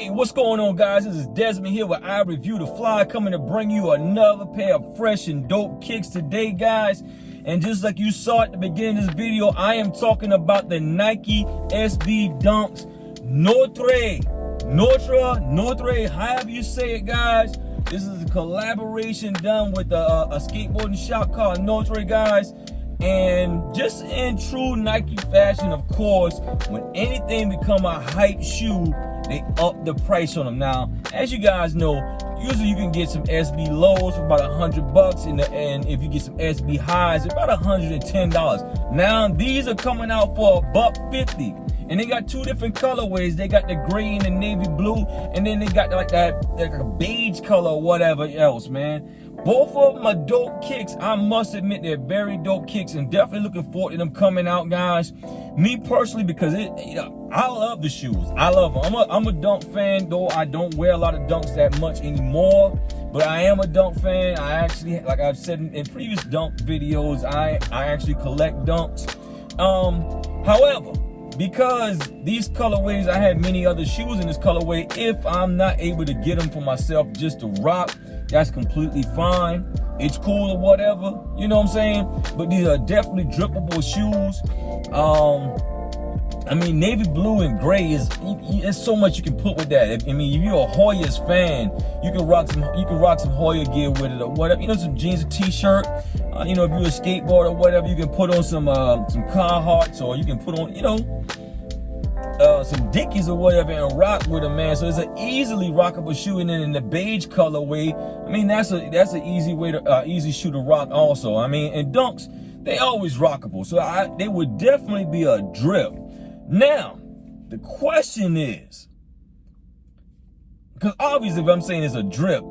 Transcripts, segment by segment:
Hey, what's going on, guys? This is Desmond here with I Review the Fly, coming to bring you another pair of fresh and dope kicks today, guys. And just like you saw at the beginning of this video, I am talking about the Nike SB Dunks Notre, however you say it, guys. This is a collaboration done with a skateboarding shop called Notre, guys. And just in true Nike fashion, of course, when anything become a hype shoe, they up the price on them. Now, as you guys know, usually you can get some SB lows for about $100, and if you get some SB highs, it's about $110. Now, these are coming out for $150. And they got two different colorways. They got the gray and the navy blue, and then they got like a beige color or whatever else, man. Both of them are dope kicks. I must admit, they're very dope kicks, and definitely looking forward to them coming out, guys. Me personally, because I love the shoes. I love them. I'm a dunk fan, though I don't wear a lot of dunks that much anymore. But I am a dunk fan. I actually, like I've said in previous dunk videos, I actually collect dunks. However, because these colorways, I have many other shoes in this colorway. If I'm not able to get them for myself just to rock, that's completely fine. It's cool or whatever, you know what I'm saying? But these are definitely drippable shoes. I mean, navy blue and gray there's so much you can put with that. I mean, if you're a Hoyas fan, you can rock some Hoya gear with it or whatever. You know, some jeans, a t-shirt. You know, if you're a skateboarder or whatever, you can put on some Carhartts, or you can put on, you know, some Dickies or whatever and rock with them, man. So it's an easily rockable shoe. And then in the beige colorway, I mean, that's an easy way to easy shoe to rock also. I mean, and dunks, they always rockable, so they would definitely be a drip. Now, the question is, because obviously if I'm saying it's a drip,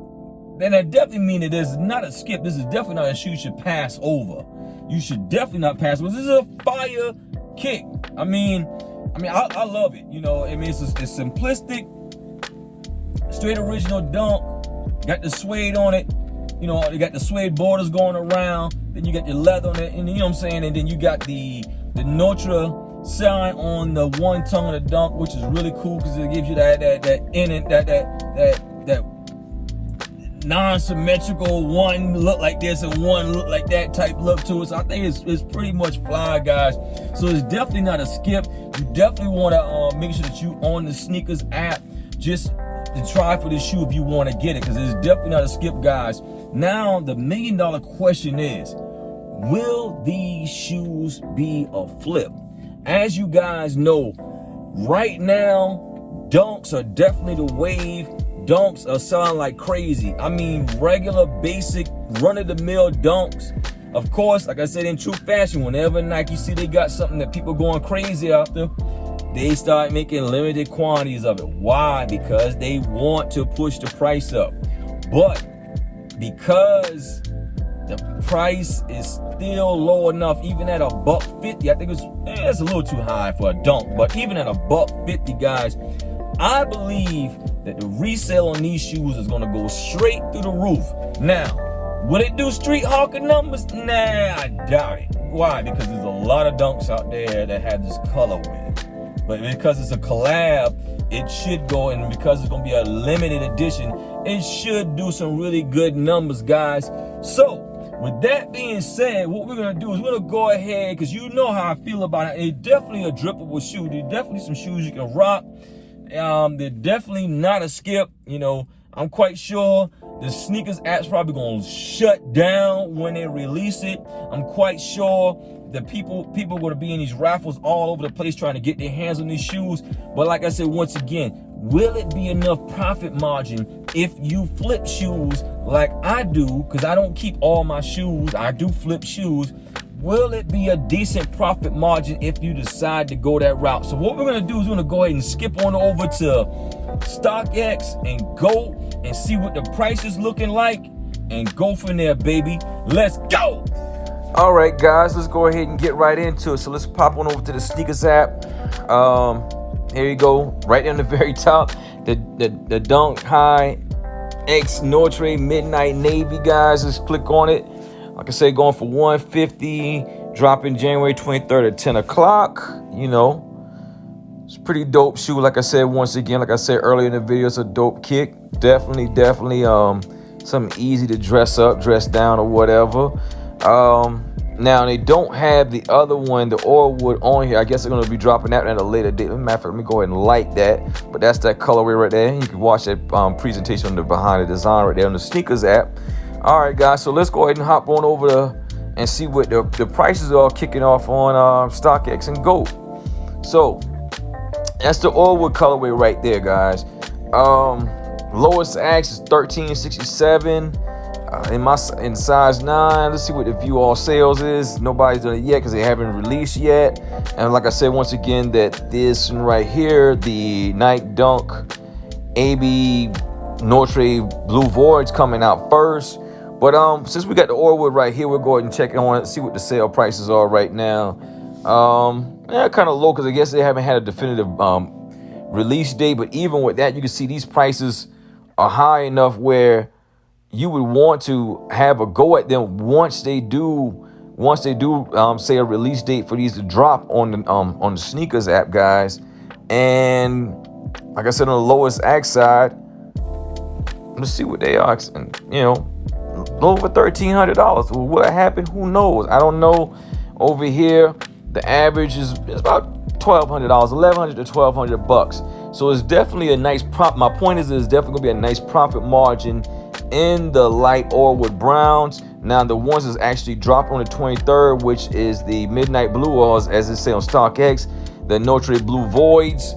then that definitely means it is not a skip. This is definitely not a shoe you should pass over. You should definitely not pass over. This is a fire kick. I mean, I love it. You know, I mean, it's simplistic, straight original dunk. Got the suede on it. You know, you got the suede borders going around. Then you got the leather on it, and you know what I'm saying. And then you got the Notre sign on the one tongue of the dunk, which is really cool because it gives you that non-symmetrical, one look like this and one look like that type look to it. So I think it's pretty much fly, guys. So it's definitely not a skip. You definitely want to make sure that you on the sneakers app just to try for this shoe if you want to get it, because it's definitely not a skip, guys. Now the $1 million question is, will these shoes be a flip? As you guys know, right now, dunks are definitely the wave. Dunks are selling like crazy. I mean, regular, basic, run-of-the-mill dunks. Of course, like I said, in true fashion, whenever Nike see they got something that people going crazy after, they start making limited quantities of it. Why? Because they want to push the price up. But because the price is still low enough, even at $150, I think it's a little too high for a dunk, but even at $150, guys, I believe that the resale on these shoes is going to go straight through the roof. Now, will it do street hawking numbers? Nah, I doubt it. Why? Because there's a lot of dunks out there that have this colorway. But because it's a collab, it should go, and because it's going to be a limited edition, it should do some really good numbers, guys. So, with that being said, what we're going to do is we're going to go ahead, because you know how I feel about it. It's definitely a drippable shoe. There's definitely some shoes you can rock. They're definitely not a skip. You know, I'm quite sure the sneakers app's probably going to shut down when they release it. I'm quite sure that people are going to be in these raffles all over the place trying to get their hands on these shoes. But like I said, once again, will it be enough profit margin if you flip shoes like I do? Because I don't keep all my shoes. I do flip shoes. Will it be a decent profit margin if you decide to go that route? So what we're going to do is we're going to go ahead and skip on over to StockX and go and see what the price is looking like and go from there, baby. Let's go. All right, guys, let's go ahead and get right into it. So let's pop on over to the sneakers app. Here you go, right on the very top, the Dunk High X Notre Midnight Navy, guys. Let's click on it. Like I say, going for $150, dropping January 23rd at 10 o'clock. You know, It's a pretty dope shoe. Like I said, once again, like I said earlier in the video, it's a dope kick. Definitely something easy to dress up, dress down, or whatever. Now they don't have the other one, the Orewood, on here. I guess they're gonna be dropping that at a later date. Matter of fact, let me go ahead and light that. But that's that colorway right there. You can watch that presentation on the behind the design right there on the sneakers app. All right, guys. So let's go ahead and hop on over and see what the prices are kicking off on StockX and GOAT. So that's the Orewood colorway right there, guys. Lowest ax is $13.67 in size 9. Let's see what the view all sales is. Nobody's done it yet because they haven't released yet. And like I said, once again, that this one right here, the Nike Dunk AB Notre Blue Void's coming out first. But since we got the Orewood right here, we'll go ahead and check it on, see what the sale prices are right now. Yeah, kind of low because I guess they haven't had a definitive release date. But even with that, you can see these prices are high enough where you would want to have a go at them once they do say a release date for these to drop on the sneakers app, guys. And like I said, on the lowest ax side, let's see what they are. And, you know, over $1,300. Well, what happened? Who knows? I don't know. Over here, the average is about $1,200, $1,100 to $1,200. So it's definitely a nice profit. My point is, it's definitely gonna be a nice profit margin in the light Orewood browns. Now the ones that's actually dropped on the 23rd, which is the midnight blue, or as it say on StockX, the Notre Blue Voids.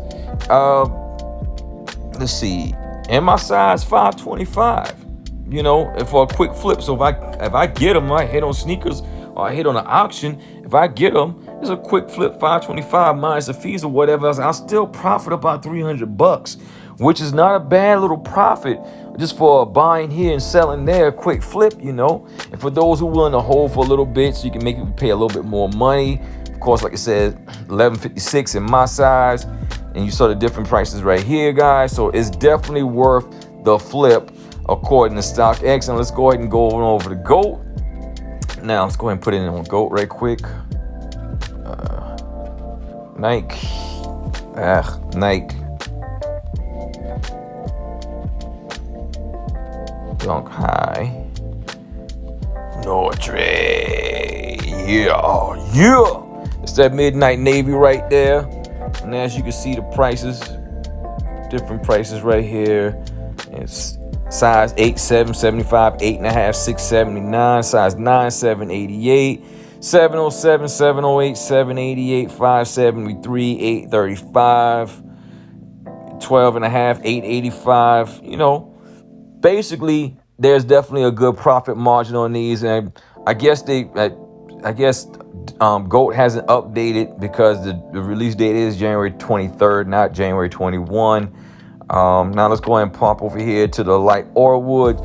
Let's see, in my size 525. You know, and for a quick flip. So if I get them, I hit on sneakers or I hit on an auction. If I get them, it's a quick flip, 525 minus the fees or whatever else. I'll still profit about $300, which is not a bad little profit just for buying here and selling there, quick flip, you know. And for those who are willing to hold for a little bit, so you can make it pay a little bit more money. Of course, like I said, $11.56 in my size, and you saw the different prices right here, guys. So it's definitely worth the flip according to StockX. And let's go ahead and go over to GOAT. Now let's go ahead and put it in on GOAT right quick. Nike. Nike. Dunk High. Notre. Yeah. It's that midnight navy right there. And as you can see, the prices, different prices right here. It's size 8, 7, 75, 8.5, 6, 79, size 9, 7, 88, 707, 708, 788, 573, 835, 12.5, 885. You know, basically, there's definitely a good profit margin on these, and I guess GOAT hasn't updated because the release date is January 23rd, not January 21. Now let's go ahead and pop over here to the light Orewood,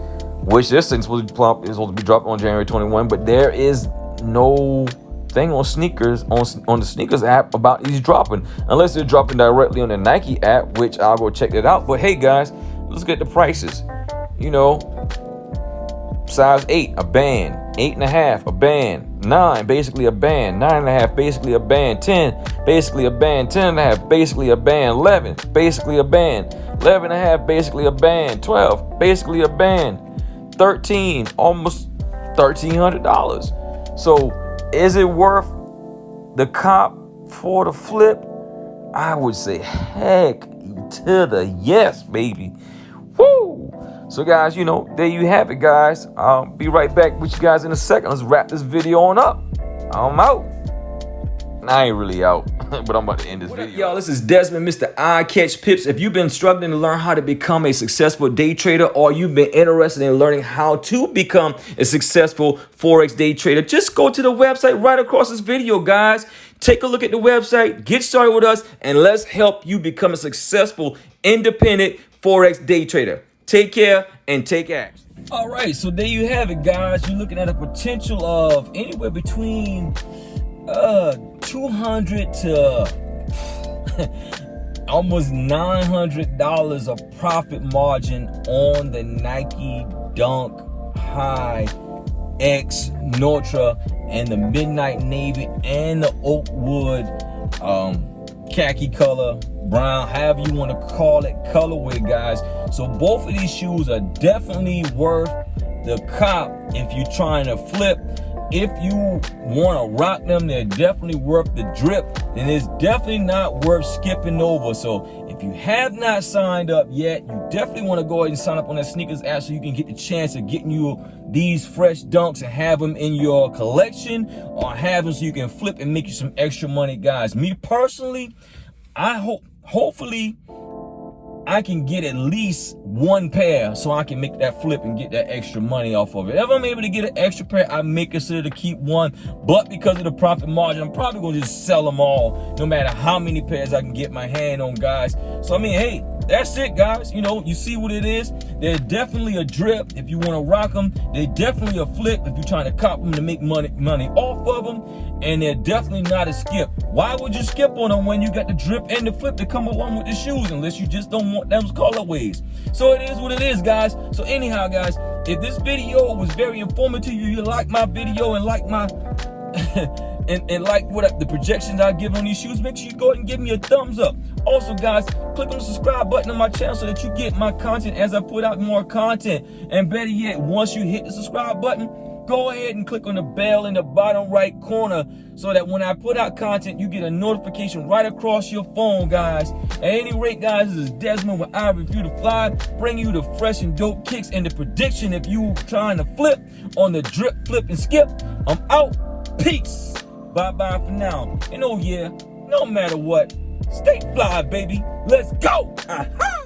which this thing's supposed to be dropped on January 21, but there is no thing on sneakers on the sneakers app about these dropping, unless they're dropping directly on the Nike app, which I'll go check that out. But hey, guys, let's get the prices. You know, size 8, a band. 8.5, a band. 9, basically a band. 9.5, basically a band. 10, basically a band. 10.5, basically a band. 11, basically a band. 11.5, basically a band. 12, basically a band. 13, almost $1,300. So is it worth the cop for the flip? I would say heck to the yes, baby. Woo! So guys, you know, there you have it, guys. I'll be right back with you guys in a second. Let's wrap this video on up. I'm out. I ain't really out, but I'm about to end this video. Y'all, this is Desmond, Mr. Eye Catch Pips. If you've been struggling to learn how to become a successful day trader, or you've been interested in learning how to become a successful Forex day trader, just go to the website right across this video, guys. Take a look at the website, get started with us, and let's help you become a successful independent Forex day trader. Take care and take action. All right, so there you have it, guys. You're looking at a potential of anywhere between $200 to almost $900 of profit margin on the Nike Dunk High X Notre and the Midnight Navy and the Oakwood khaki color brown, however you want to call it, colorway, guys. So both of these shoes are definitely worth the cop if you're trying to flip. If you want to rock them, they're definitely worth the drip, and it's definitely not worth skipping over. So if you have not signed up yet, you definitely want to go ahead and sign up on that sneakers app so you can get the chance of getting you these fresh dunks and have them in your collection, or have them so you can flip and make you some extra money, guys. Me personally, hopefully I can get at least one pair so I can make that flip and get that extra money off of it. If I'm able to get an extra pair, I may consider to keep one, but because of the profit margin, I'm probably gonna just sell them all, no matter how many pairs I can get my hand on, guys. So I mean, hey, that's it, guys. You know, you see what it is. They're definitely a drip if you want to rock them. They're definitely a flip if you're trying to cop them to make money off of them. And they're definitely not a skip. Why would you skip on them when you got the drip and the flip to come along with the shoes, unless you just don't want those colorways? So it is what it is, guys. So anyhow, guys, if this video was very informative to you, you like my video and like my and like what the projections I give on these shoes, make sure you go ahead and give me a thumbs up. Also, guys, click on the subscribe button on my channel so that you get my content as I put out more content. And better yet, once you hit the subscribe button, go ahead and click on the bell in the bottom right corner so that when I put out content, you get a notification right across your phone, guys. At any rate, guys, this is Desmond with I Review the Fly, bringing you the fresh and dope kicks and the prediction if you trying to flip on the drip, flip, and skip. I'm out. Peace. Bye-bye for now. And oh yeah, no matter what, stay fly, baby. Let's go. Aha!